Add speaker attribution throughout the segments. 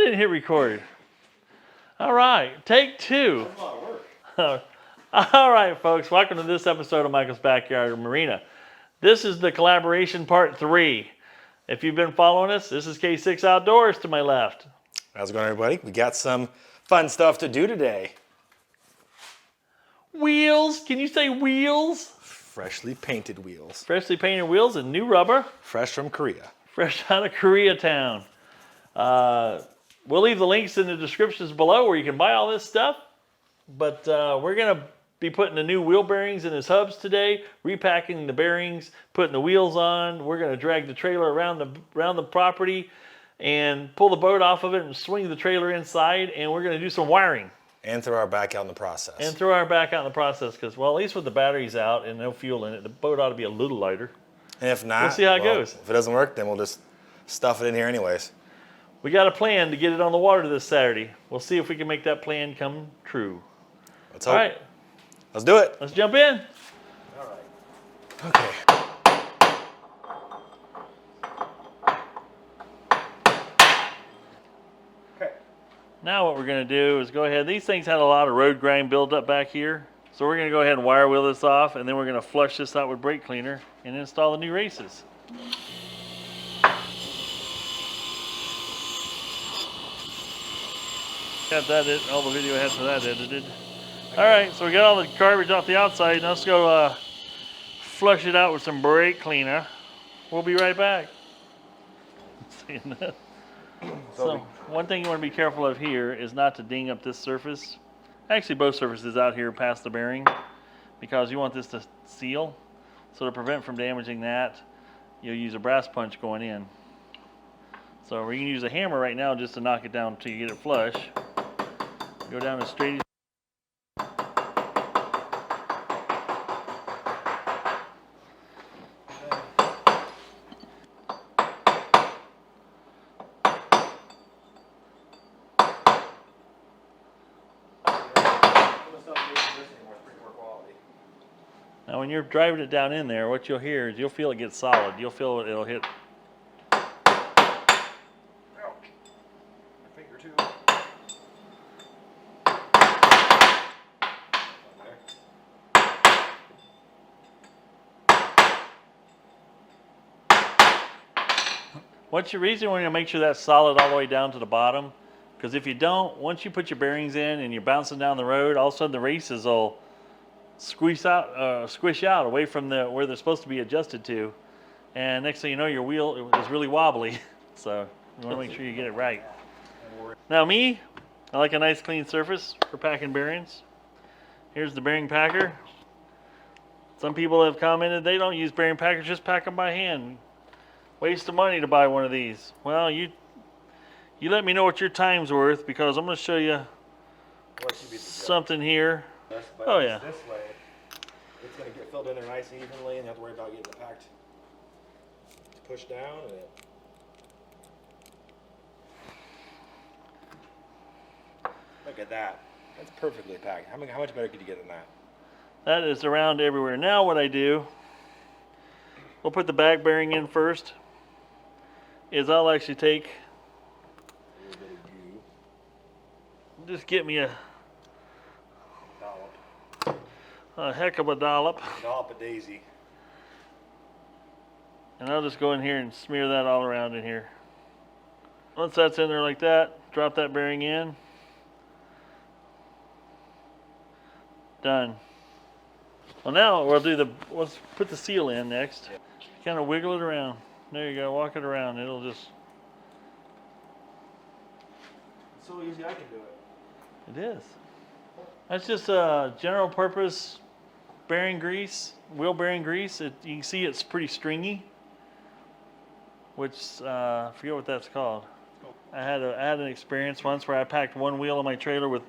Speaker 1: didn't hit record. All right, take two.
Speaker 2: That's a lot of work.
Speaker 1: All right, folks, welcome to this episode of Michael's Backyard Marina. This is the collaboration part 3. If you've been following us, this is K6 Outdoors to my left.
Speaker 2: How's it going, everybody? We got some fun stuff to do today.
Speaker 1: Wheels, can you say wheels?
Speaker 2: Freshly painted wheels.
Speaker 1: Freshly painted wheels and new rubber.
Speaker 2: Fresh from Korea.
Speaker 1: Fresh out of Koreatown. We'll leave the links in the descriptions below where you can buy all this stuff. But we're going to be putting the new wheel bearings in his hubs today, repacking the bearings, putting the wheels on. We're going to drag the trailer around the property and pull the boat off of it and swing the trailer inside. And we're going to do some wiring.
Speaker 2: And throw our back out in the process.
Speaker 1: Because, well, at least with the batteries out and no fuel in it, the boat ought to be a little lighter.
Speaker 2: And if not,
Speaker 1: we'll see how it goes.
Speaker 2: If it doesn't work, then we'll just stuff it in here anyways.
Speaker 1: We got a plan to get it on the water this Saturday. We'll see if we can make that plan come true.
Speaker 2: Let's hope.
Speaker 1: All right.
Speaker 2: Let's do it.
Speaker 1: Let's jump in.
Speaker 2: All right. Okay.
Speaker 1: Now what we're going to do is go ahead. These things had a lot of road grind build up back here. So we're going to go ahead and wire wheel this off, and then we're going to flush this out with brake cleaner and install the new races. Got that, all the video I had for that edited. All right, so we got all the garbage off the outside. Now let's go flush it out with some brake cleaner. We'll be right back. Seeing that? So one thing you want to be careful of here is not to ding up this surface. Actually, both surfaces out here past the bearing, because you want this to seal. So to prevent from damaging that, you'll use a brass punch going in. So we can use a hammer right now just to knock it down until you get it flush. Go down as straight as Now when you're driving it down in there, what you'll hear is you'll feel it get solid. You'll feel it'll hit.
Speaker 2: Ouch. My finger too.
Speaker 1: What's your reason when you make sure that's solid all the way down to the bottom? Because if you don't, once you put your bearings in and you're bouncing down the road, all of a sudden the races will squish out away from where they're supposed to be adjusted to, and next thing you know, your wheel is really wobbly. So you want to make sure you get it right. Now me, I like a nice clean surface for packing bearings. Here's the bearing packer. Some people have commented they don't use bearing packers, just pack them by hand. Waste of money to buy one of these. Well, you let me know what your time's worth, because I'm going to show you something here. Oh yeah.
Speaker 2: This way, it's going to get filled in there nice and evenly, and you have to worry about getting it packed. Just push down, and look at that. That's perfectly packed. How much better could you get than that?
Speaker 1: That is around everywhere. Now what I do, we'll put the back bearing in first, is I'll actually take, just get me a heck of a dollop.
Speaker 2: Dollop a daisy.
Speaker 1: And I'll just go in here and smear that all around in here. Once that's in there like that, drop that bearing in. Done. Well, now let's put the seal in next. Kind of wiggle it around. There you go, walk it around. It'll just.
Speaker 2: It's so easy I can do it.
Speaker 1: It is. That's just a general purpose bearing grease, wheel bearing grease. You can see it's pretty stringy, which I forget what that's called. I had an experience once where I packed one wheel of my trailer with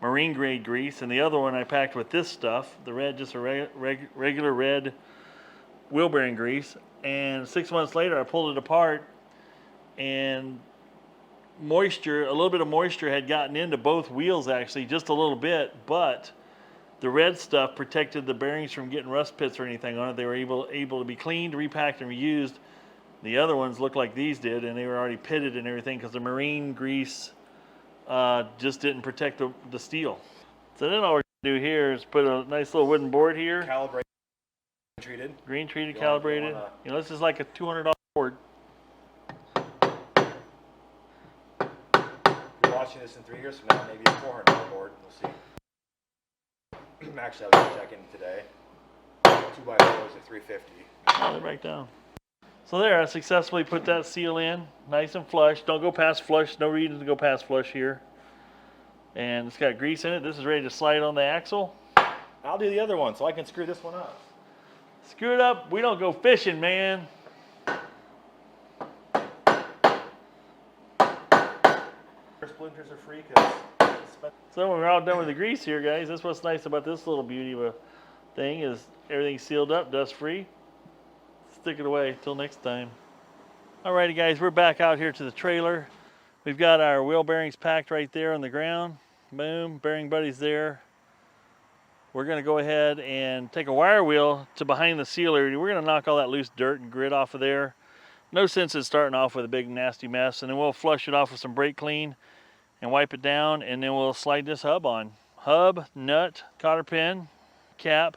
Speaker 1: marine grade grease, and the other one I packed with this stuff, the red, just a regular red wheel bearing grease. And 6 months later, I pulled it apart, and a little bit of moisture had gotten into both wheels, actually, just a little bit, but the red stuff protected the bearings from getting rust pits or anything on it. They were able to be cleaned, repacked, and reused. The other ones looked like these did, and they were already pitted and everything, because the marine grease just didn't protect the steel. So then all we're gonna do here is put a nice little wooden board here.
Speaker 2: Calibrated, treated.
Speaker 1: Green treated,
Speaker 2: You
Speaker 1: calibrated.
Speaker 2: wanna-
Speaker 1: You know, this is like a $200 board.
Speaker 2: You're watching this in 3 years from now, maybe a $400 board. We'll see. Actually, I was checking today. 2x4s at $350.
Speaker 1: Oh, they're back down. So there, I successfully put that seal in, nice and flush. Don't go past flush. No reason to go past flush here. And it's got grease in it. This is ready to slide on the axle.
Speaker 2: I'll do the other one so I can screw this one up.
Speaker 1: Screw it up. We don't go fishing, man.
Speaker 2: Splinters are free because.
Speaker 1: So when we're all done with the grease here, guys, that's what's nice about this little beauty of a thing is everything's sealed up, dust free. Stick it away till next time. Alrighty, guys, we're back out here to the trailer. We've got our wheel bearings packed right there on the ground. Boom, bearing buddies there. We're gonna go ahead and take a wire wheel to behind the seal area. We're gonna knock all that loose dirt and grit off of there. No sense in starting off with a big nasty mess, and then we'll flush it off with some brake clean and wipe it down, and then we'll slide this hub on. Hub, nut, cotter pin, cap,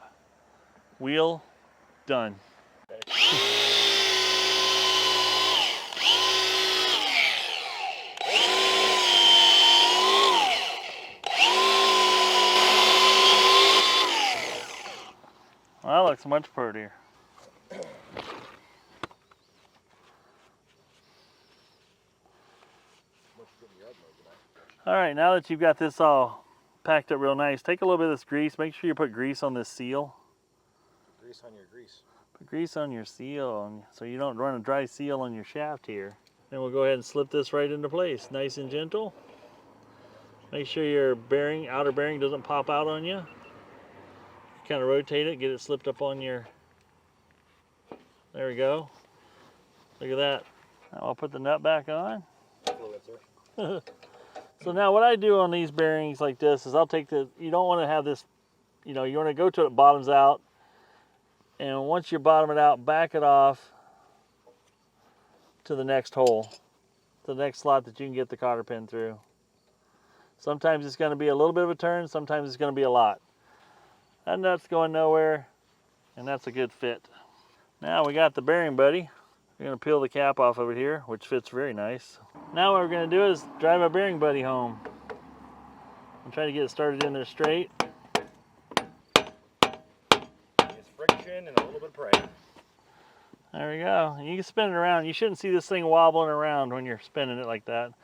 Speaker 1: wheel, done. Well, that looks much prettier. All right, now that you've got this all packed up real nice, take a little bit of this grease. Make sure you put grease on this seal.
Speaker 2: Grease on your grease.
Speaker 1: Put grease on your seal so you don't run a dry seal on your shaft here. Then we'll go ahead and slip this right into place, nice and gentle. Make sure your bearing, outer bearing doesn't pop out on you. Kind of rotate it, get it slipped up on your, there we go. Look at that. Now I'll put the nut back on. So now what I do on these bearings like this is I'll take the, you don't want to have this, you know, you want to go to it bottoms out, and once you bottom it out, back it off to the next hole, to the next slot that you can get the cotter pin through. Sometimes it's going to be a little bit of a turn, sometimes it's going to be a lot. That nut's going nowhere, and that's a good fit. Now we got the bearing buddy. We're going to peel the cap off of it here, which fits very nice. Now what we're going to do is drive our bearing buddy home. I'm trying to get it started in there straight.
Speaker 2: It's friction and a little bit of pressure.
Speaker 1: There we go. You can spin it around. You shouldn't see this thing wobbling around when you're spinning it like that. It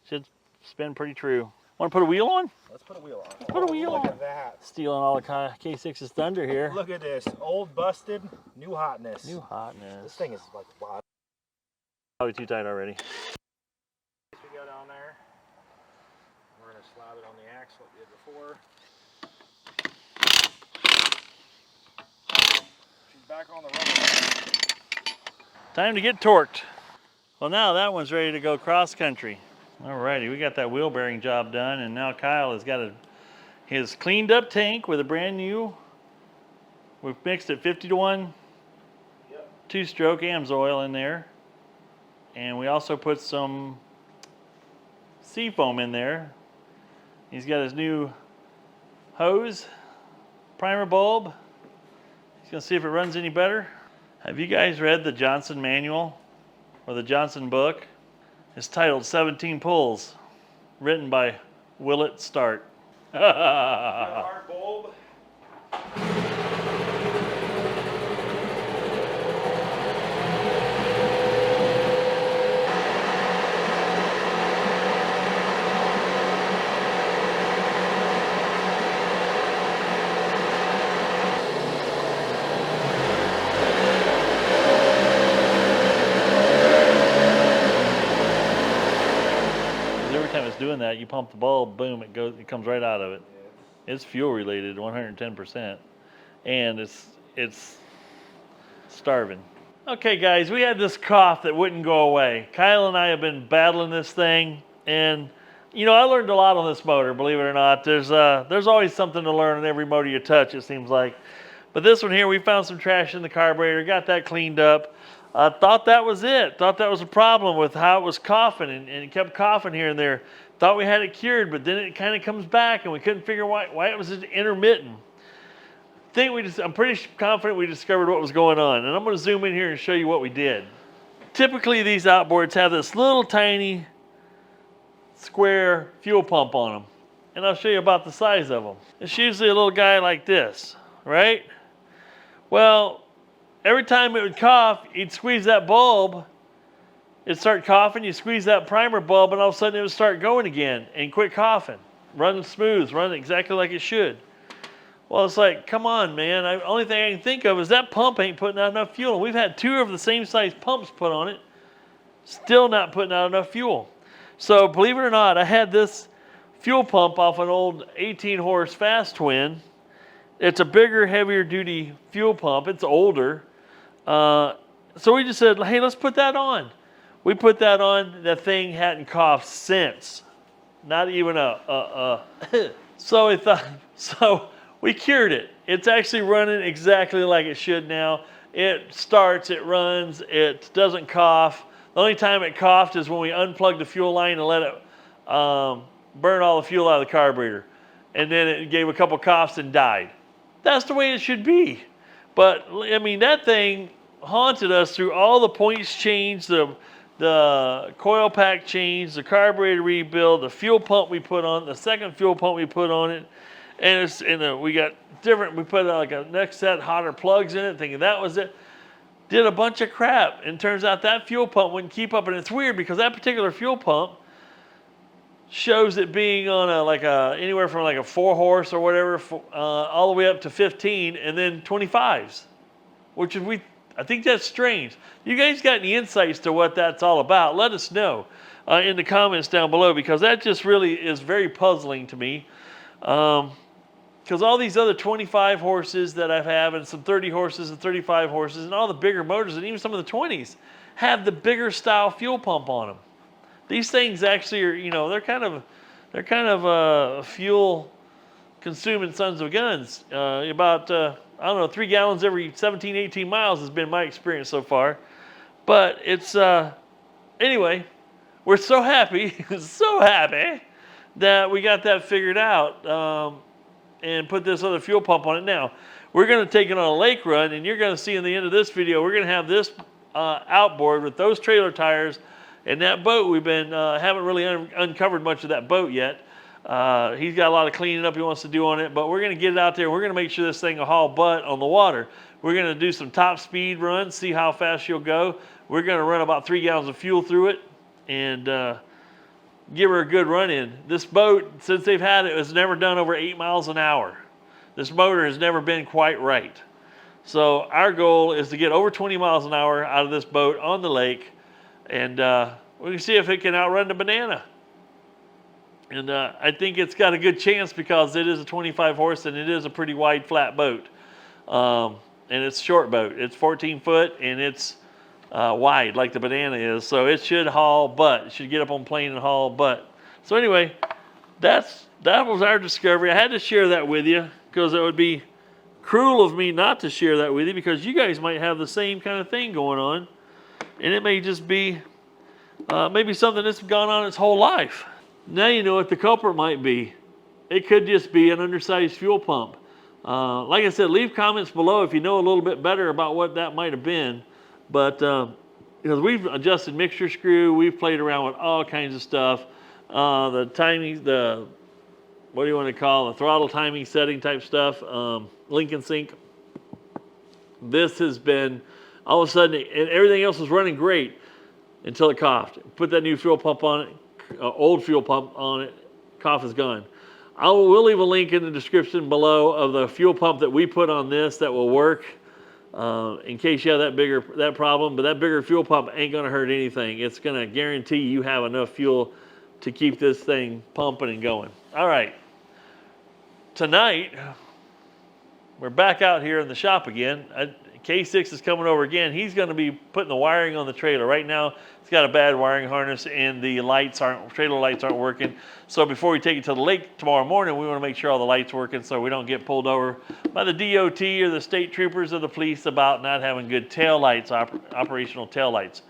Speaker 1: should spin pretty true. Want to put a wheel on?
Speaker 2: Let's put a wheel on.
Speaker 1: Put a wheel on.
Speaker 2: Look at that.
Speaker 1: Stealing all the K6's thunder here.
Speaker 2: Look at this. Old busted, new hotness.
Speaker 1: New hotness.
Speaker 2: This thing is like wow.
Speaker 1: Probably too tight already.
Speaker 2: We go down there. We're going to slab it on the axle like we did before. She's back on the rubber.
Speaker 1: Time to get torqued. Well, now that one's ready to go cross country. Alrighty, we got that wheel bearing job done, and now Kyle has got his cleaned up tank with a brand new, we've mixed it 50-to-1 2-stroke AMSOIL in there. And we also put some seafoam in there. He's got his new hose, primer bulb. He's gonna see if it runs any better. Have you guys read the Johnson manual or the Johnson book? It's titled 17 Pulls, written by Willett Start.
Speaker 2: Hard bulb.
Speaker 1: Doing that, you pump the bulb, boom, it comes right out of it. It's fuel related, 110%, and it's starving. Okay, guys, we had this cough that wouldn't go away. Kyle and I have been battling this thing, and you know, I learned a lot on this motor. Believe it or not, there's always something to learn on every motor you touch, it seems like. But this one here, we found some trash in the carburetor, got that cleaned up. Thought that was it. Thought that was a problem with how it was coughing, and it kept coughing here and there. Thought we had it cured, but then it kind of comes back, and we couldn't figure why it was just intermittent. I'm pretty confident we discovered what was going on, and I'm going to zoom in here and show you what we did. Typically, these outboards have this little tiny square fuel pump on them, and I'll show you about the size of them. It's usually a little guy like this, right? Well, every time it would cough, you'd squeeze that bulb, it'd start coughing, you squeeze that primer bulb, and all of a sudden it would start going again and quit coughing. Running smooth, running exactly like it should. Well, it's like, come on, man. The only thing I can think of is that pump ain't putting out enough fuel. We've had 2 of the same size pumps put on it, still not putting out enough fuel. So believe it or not, I had this fuel pump off an old 18-horse fast twin. It's a bigger, heavier duty fuel pump. It's older. So we just said, hey, let's put that on. We put that on. That thing hadn't coughed since. Not even So we thought, so we cured it. It's actually running exactly like it should now. It starts, it runs, it doesn't cough. The only time it coughed is when we unplugged the fuel line and let it burn all the fuel out of the carburetor. And then it gave a couple coughs and died. That's the way it should be. But, I mean, that thing haunted us through all the points change, the coil pack change, the carburetor rebuild, the fuel pump we put on, the second fuel pump we put on it. And we got different, we put like a next set hotter plugs in it, thinking that was it. Did a bunch of crap, and turns out that fuel pump wouldn't keep up. And it's weird because that particular fuel pump shows it being on anywhere from like a 4-horse or whatever, all the way up to 15, and then 25s, which is I think that's strange. You guys got any insights to what that's all about? Let us know in the comments down below, because that just really is very puzzling to me. Because all these other 25 horses that I have, and some 30 horses and 35 horses, and all the bigger motors, and even some of the 20s, have the bigger style fuel pump on them. These things actually are, they're kind of fuel consuming sons of guns. About 3 gallons every 17, 18 miles has been my experience so far. But it's, anyway, we're so happy, so happy that we got that figured out and put this other fuel pump on it. Now, we're going to take it on a lake run, and you're going to see in the end of this video, we're going to have this outboard with those trailer tires and that boat. We've been, haven't really uncovered much of that boat yet. He's got a lot of cleaning up he wants to do on it, but we're going to get it out there. We're going to make sure this thing will haul butt on the water. We're going to do some top speed runs, see how fast she'll go. We're going to run about 3 gallons of fuel through it and give her a good run in. This boat, since they've had it, has never done over 8 miles an hour. This motor has never been quite right. So our goal is to get over 20 miles an hour out of this boat on the lake, and we can see if it can outrun the Banana. And I think it's got a good chance because it is a 25 horse and it is a pretty wide flat boat. And it's a short boat. It's 14 foot and it's wide like the Banana is. So it should haul butt. It should get up on plane and haul butt. So anyway, that was our discovery. I had to share that with you because it would be cruel of me not to share that with you, because you guys might have the same kind of thing going on. And it may just be maybe something that's gone on its whole life. Now you know what the culprit might be. It could just be an undersized fuel pump. Like I said, leave comments below if you know a little bit better about what that might have been. But because we've adjusted mixture screw, we've played around with all kinds of stuff. The timing, what do you want to call it? The throttle timing setting type stuff, link and sync. This has been, all of a sudden, and everything else was running great until it coughed. Put that new fuel pump on it. Old fuel pump on it, cough is gone. We'll leave a link in the description below of the fuel pump that we put on this that will work in case you have that problem. But that bigger fuel pump ain't going to hurt anything. It's going to guarantee you have enough fuel to keep this thing pumping and going. All right, tonight we're back out here in the shop again. K6 is coming over again. He's going to be putting the wiring on the trailer. Right now, it's got a bad wiring harness and the trailer lights aren't working. So before we take it to the lake tomorrow morning, we want to make sure all the lights are working so we don't get pulled over by the DOT or the state troopers or the police about not having good tail lights, operational tail lights.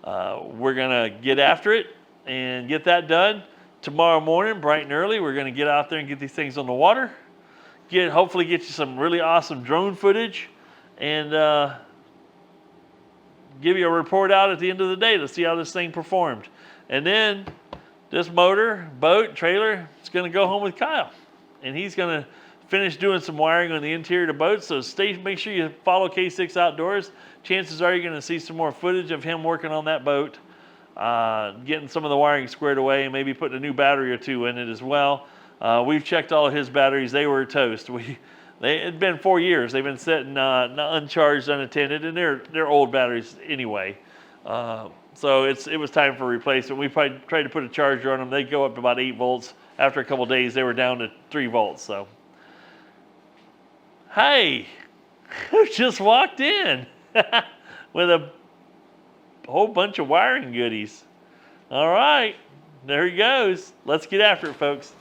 Speaker 1: We're going to get after it and get that done. tomorrow morning, bright and early, we're going to get out there and get these things on the water. Hopefully get you some really awesome drone footage, and give you a report out at the end of the day to see how this thing performed. And then this motor, boat, trailer, it's going to go home with Kyle, and he's going to finish doing some wiring on the interior of the boat. So make sure you follow K6 Outdoors. Chances are you're going to see some more footage of him working on that boat, getting some of the wiring squared away, and maybe putting a new battery or two in it as well. We've checked all of his batteries. They were toast. It'd been 4 years. They've been sitting uncharged, unattended, and they're old batteries anyway. So it was time for replacement. We probably tried to put a charger on them. They go up to about 8 volts. After a couple of days, they were down to 3 volts. So, hey, who just walked in with a whole bunch of wiring goodies? All right, there he goes. Let's get after it, folks.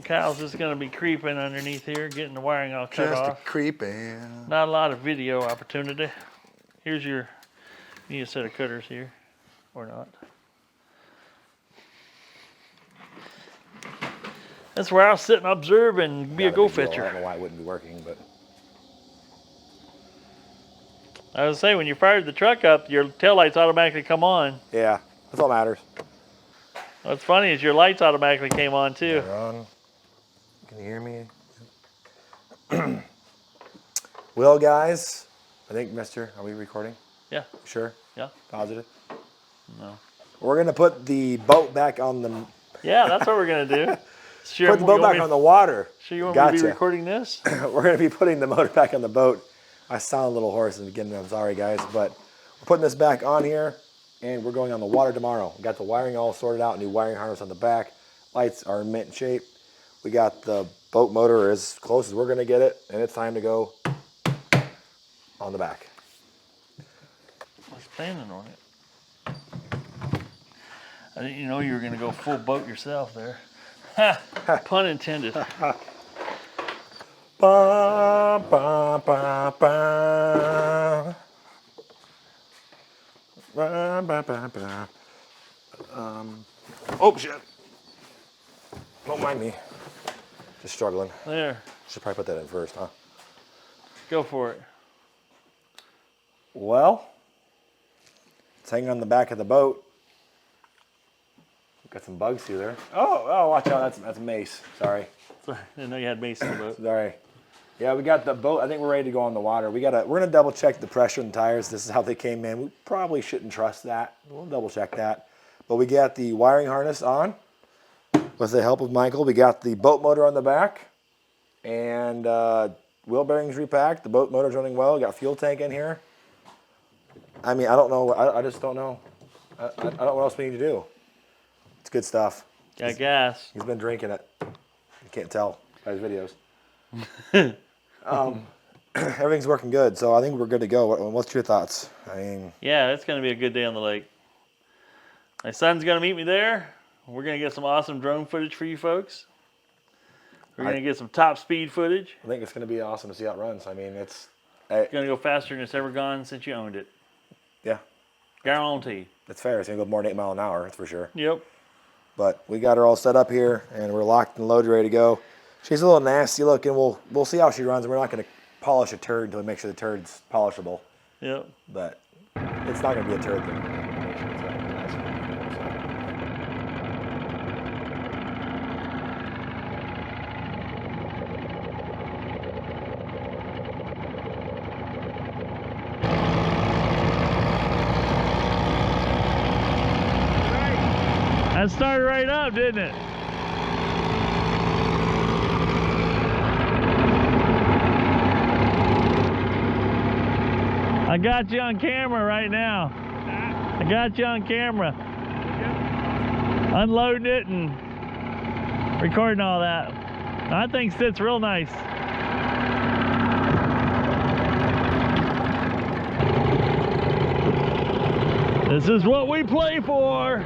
Speaker 1: Kyle's just going to be creeping underneath here, getting the wiring all cut off.
Speaker 3: Just creeping.
Speaker 1: Not a lot of video opportunity. Here's you need a set of cutters here, or not. That's where I'll sit and observe and be a go fetcher.
Speaker 2: I don't know why it wouldn't be working, but
Speaker 1: I was saying, when you fired the truck up, your taillights automatically come on.
Speaker 2: yeah, that's all that matters.
Speaker 1: What's funny is your lights automatically came on too.
Speaker 2: They're on. Can you hear me? Well, guys, I think, Mister, are we recording?
Speaker 1: Yeah.
Speaker 2: Sure?
Speaker 1: Yeah.
Speaker 2: Positive?
Speaker 1: No.
Speaker 2: We're going to put the boat back on the...
Speaker 1: Yeah, that's what we're going to do. Sure,
Speaker 2: Put the boat back on the water.
Speaker 1: Sure you want me to be recording this?
Speaker 2: We're going to be putting the motor back on the boat. I sound a little hoarse in the beginning. I'm sorry, guys, but we're putting this back on here, and we're going on the water tomorrow. We got the wiring all sorted out, new wiring harness on the back. Lights are in mint shape. We got the boat motor as close as we're going to get it, and it's time to go on the back.
Speaker 1: I was planning on it. I didn't know you were going to go full boat yourself there. Ha! Pun intended.
Speaker 2: Ba, ba, ba, ba. Ba, ba, ba, ba. Oh, shit. Don't mind me. Just struggling.
Speaker 1: There.
Speaker 2: Should probably put that in first, huh?
Speaker 1: Go for it.
Speaker 2: Well, it's hanging on the back of the boat. Got some bugs through there. Oh, watch out. That's mace. Sorry.
Speaker 1: Sorry, I didn't know you had mace in the boat.
Speaker 2: Sorry. Yeah, we got the boat. I think we're ready to go on the water. We're gonna double check the pressure and tires. This is how they came in. We probably shouldn't trust that. We'll double check that. But we got the wiring harness on with the help of Michael. We got the boat motor on the back, and wheel bearings repacked. The boat motor's running well. We got fuel tank in here. I mean, I don't know. I just don't know. I don't know what else we need to do. It's good stuff.
Speaker 1: Got gas.
Speaker 2: He's been drinking it. You can't tell by his videos. Everything's working good, so I think we're good to go. What's your thoughts? I mean,
Speaker 1: yeah, it's going to be a good day on the lake. My son's going to meet me there. We're going to get some awesome drone footage for you folks. We're going to get some top speed footage.
Speaker 2: I think it's going to be awesome to see how it runs. I mean, it's
Speaker 1: going to go faster than it's ever gone since you owned it.
Speaker 2: Yeah.
Speaker 1: Guarantee.
Speaker 2: It's fair. It's going to go more than 8 miles an hour, that's for sure.
Speaker 1: Yep.
Speaker 2: But we got her all set up here, and we're locked and loaded, ready to go. She's a little nasty looking. We'll see how she runs. We're not going to polish a turd until we make sure the turd's polishable.
Speaker 1: Yep.
Speaker 2: But it's not going to be a turd thing. Make sure it's a nice one.
Speaker 1: That started right up, didn't it? I got you on camera right now. I got you on camera. Unloading it and recording all that. That thing sits real nice. This is what we play for.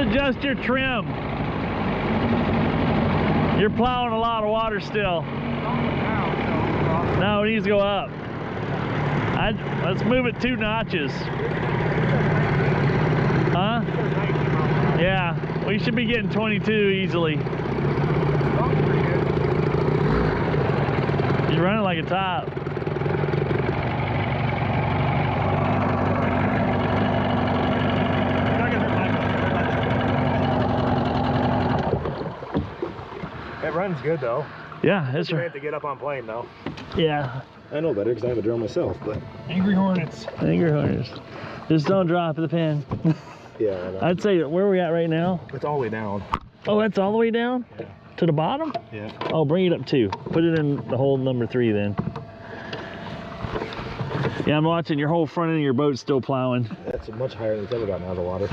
Speaker 1: adjust your trim. You're plowing a lot of water still. No, it needs to go up. Let's move it 2 notches. Huh? Yeah, we should be getting 22 easily. He's running like a top.
Speaker 2: It runs good though.
Speaker 1: Yeah, it's
Speaker 2: right. To get up on plane though.
Speaker 1: Yeah.
Speaker 2: I know better because I have a drone myself, but.
Speaker 3: Angry Hornets.
Speaker 1: Angry Hornets. Just don't drop the pin.
Speaker 2: Yeah, I know.
Speaker 1: I'd say, where are we at right now?
Speaker 2: It's all the way down.
Speaker 1: Oh, that's all the way down?
Speaker 2: Yeah.
Speaker 1: To the bottom?
Speaker 2: Yeah.
Speaker 1: Oh, bring it up 2. Put it in the hole number 3 then. Yeah, I'm watching your whole front end of your boat still plowing.
Speaker 2: That's much higher than it's ever gotten out of the water.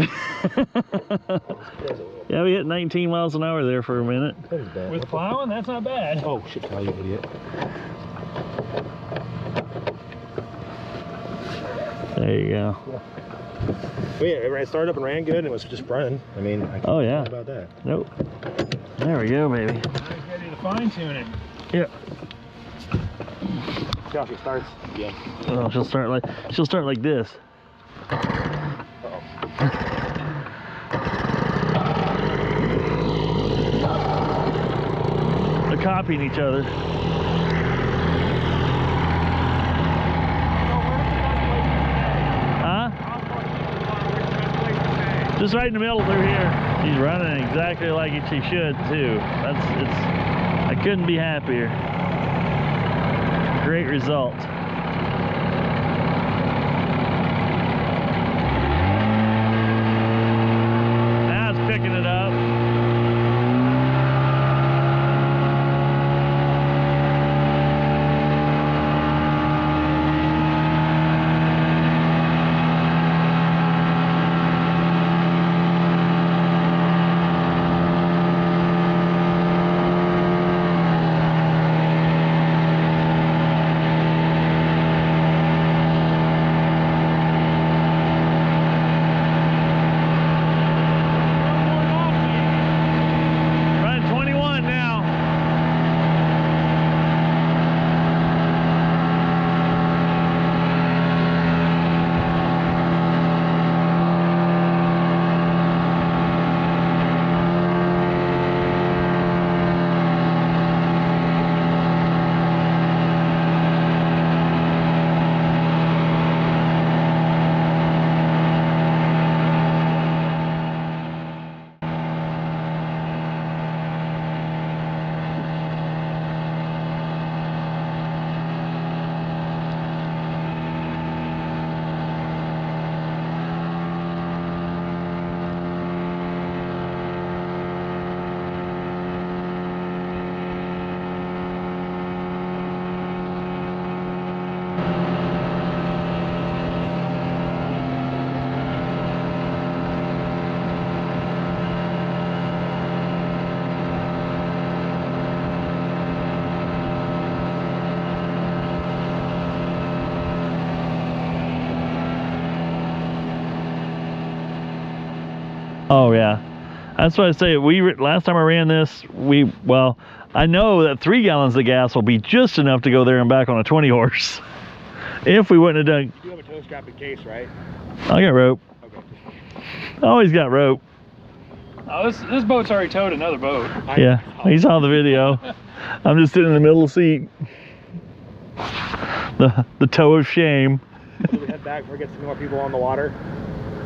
Speaker 1: Yeah, we hit 19 miles an hour there for a minute.
Speaker 3: With plowing, that's not bad.
Speaker 2: Oh shit, Kyle, you idiot.
Speaker 1: There you go.
Speaker 2: Yeah, it started up and ran good and it was just running. I mean, I
Speaker 1: oh yeah.
Speaker 2: About that.
Speaker 1: Nope. There we go, baby.
Speaker 3: Now he's ready to fine tune it.
Speaker 1: Yep.
Speaker 2: See how she starts. Yeah.
Speaker 1: Oh, she'll start like this. They're copying each other. Huh? Just right in the middle through here. She's running exactly like she should too. I couldn't be happier. Great result. Now it's picking it up. Oh yeah, that's what I say. Last time I ran this, well, I know that 3 gallons of gas will be just enough to go there and back on a 20 horse. If we wouldn't have done.
Speaker 2: You have a tow strap in case, right?
Speaker 1: I got rope.
Speaker 2: Okay.
Speaker 1: Always got rope.
Speaker 3: Oh, this boat's already towed another boat.
Speaker 1: Yeah, he saw the video. I'm just sitting in the middle seat. The toe of shame.
Speaker 2: So we head back before we get some more people on the water.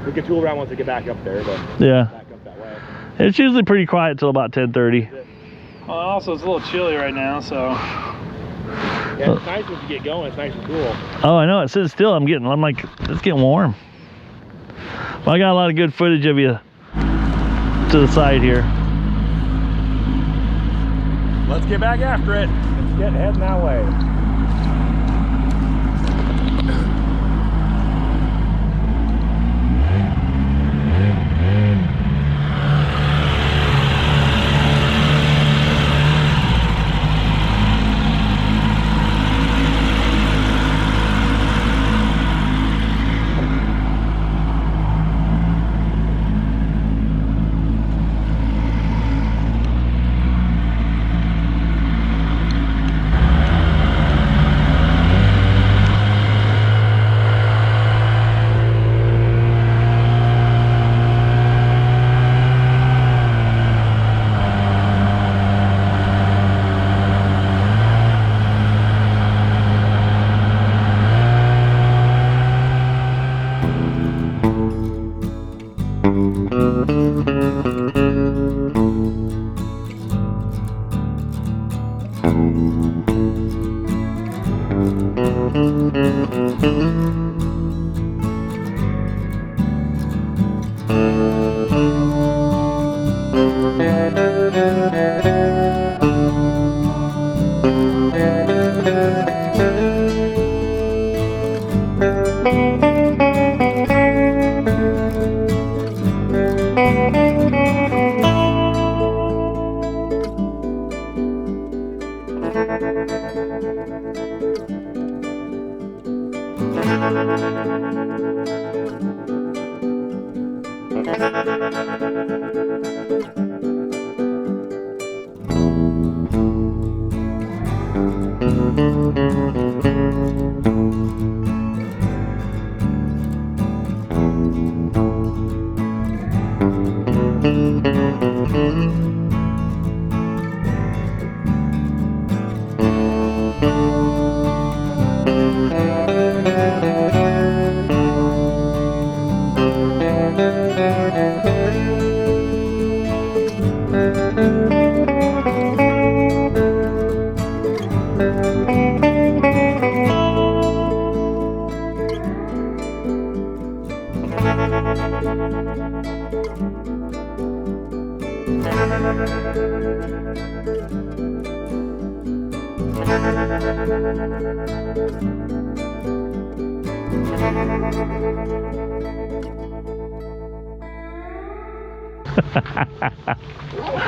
Speaker 2: We can tool around once we get back up there, but
Speaker 1: yeah,
Speaker 2: back up that way.
Speaker 1: It's usually pretty quiet till about 10:30.
Speaker 3: Well, also it's a little chilly right now, so.
Speaker 2: Yeah, it's nice once you get going. It's nice and cool.
Speaker 1: Oh, I know. It sits still. I'm like, it's getting warm. Well, I got a lot of good footage of you to the side here.
Speaker 2: Let's get back after it. Let's get heading that way.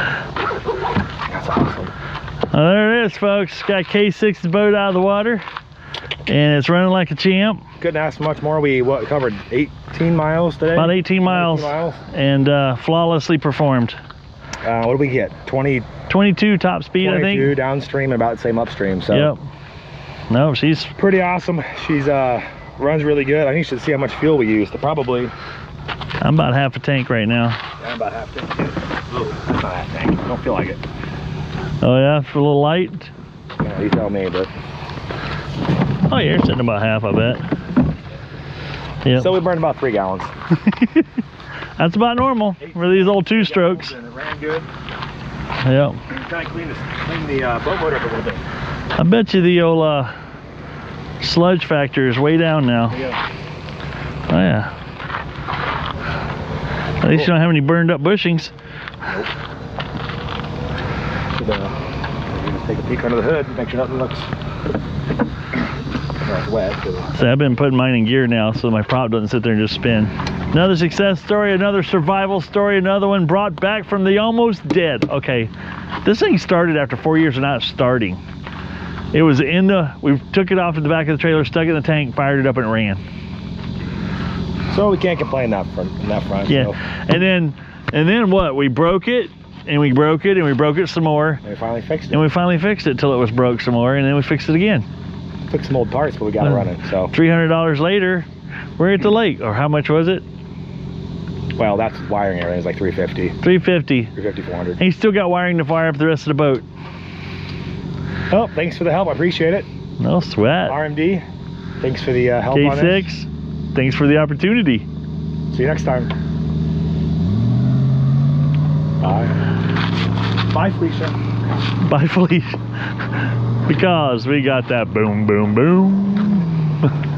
Speaker 2: That's awesome.
Speaker 1: There it is, folks. Got K6's boat out of the water, and it's running like a champ.
Speaker 2: Couldn't ask much more. We covered 18 miles today.
Speaker 1: About 18 miles, and flawlessly performed.
Speaker 2: What did we get?
Speaker 1: 22 top speed,
Speaker 2: 22
Speaker 1: I think.
Speaker 2: downstream, about the same upstream. So
Speaker 1: Yep. No, she's
Speaker 2: pretty awesome. She's runs really good. I think you should see how much fuel we used. Probably.
Speaker 1: I'm about half a tank right now.
Speaker 2: I'm about half tank. Oh, that's not half tank. Don't feel like it.
Speaker 1: Oh yeah, for a little light.
Speaker 2: Yeah, you tell me, but.
Speaker 1: Oh, yeah, you're sitting about half, I bet. Yeah.
Speaker 2: So we burned about 3 gallons.
Speaker 1: That's about normal for these old 2-strokes.
Speaker 2: And it ran good.
Speaker 1: Yep.
Speaker 2: Trying to clean the boat motor up a little bit.
Speaker 1: I bet you the old sludge factor is way down now.
Speaker 2: Yeah.
Speaker 1: Oh yeah. At least you don't have any burned up bushings.
Speaker 2: Nope. Should, just take a peek under the hood, make sure nothing looks wet.
Speaker 1: So I've been putting mine in gear now so my prop doesn't sit there and just spin. Another success story, another survival story, another one brought back from the almost dead. Okay, this thing started after 4 years of not starting. It was we took it off in the back of the trailer, stuck it in the tank, fired it up, and it ran.
Speaker 2: So we can't complain that front.
Speaker 1: Yeah,
Speaker 2: So.
Speaker 1: and then what? We broke it, and we broke it, and we broke it some more.
Speaker 2: And we finally fixed it.
Speaker 1: And we finally fixed it till it was broke some more, and then we fixed it again.
Speaker 2: Took some old parts, but we got it running. So
Speaker 1: $300 later, we're at the lake. Or how much was it?
Speaker 2: well, that's wiring and everything. It's like 350.
Speaker 1: 350.
Speaker 2: 350, 400.
Speaker 1: And he's still got wiring to fire up the rest of the boat.
Speaker 2: Well, thanks for the help. I appreciate it.
Speaker 1: No sweat.
Speaker 2: RMD, thanks for the help on this.
Speaker 1: K6, thanks for the opportunity.
Speaker 2: See you next time. Bye. Bye, Felicia.
Speaker 1: Bye, Felicia. Because we got that boom, boom, boom.